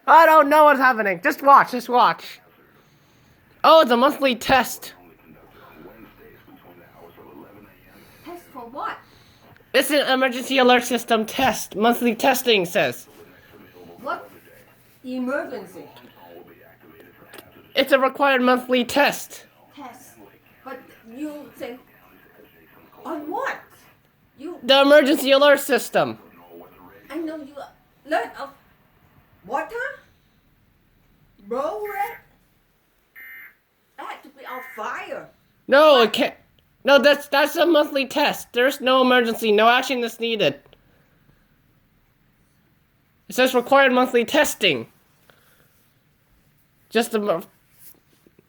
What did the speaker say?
I don't know what's happening. Just watch, just watch. Oh, it's a monthly test. Test for what? It's an emergency alert system test. Monthly testing says. What emergency It's a required monthly test. test? But you say on what? You The emergency alert system. I know you learn of water, blow red. That had to be on fire. No, it can't. No, that's a monthly test. There's no emergency. No action is needed. It says required monthly testing. Just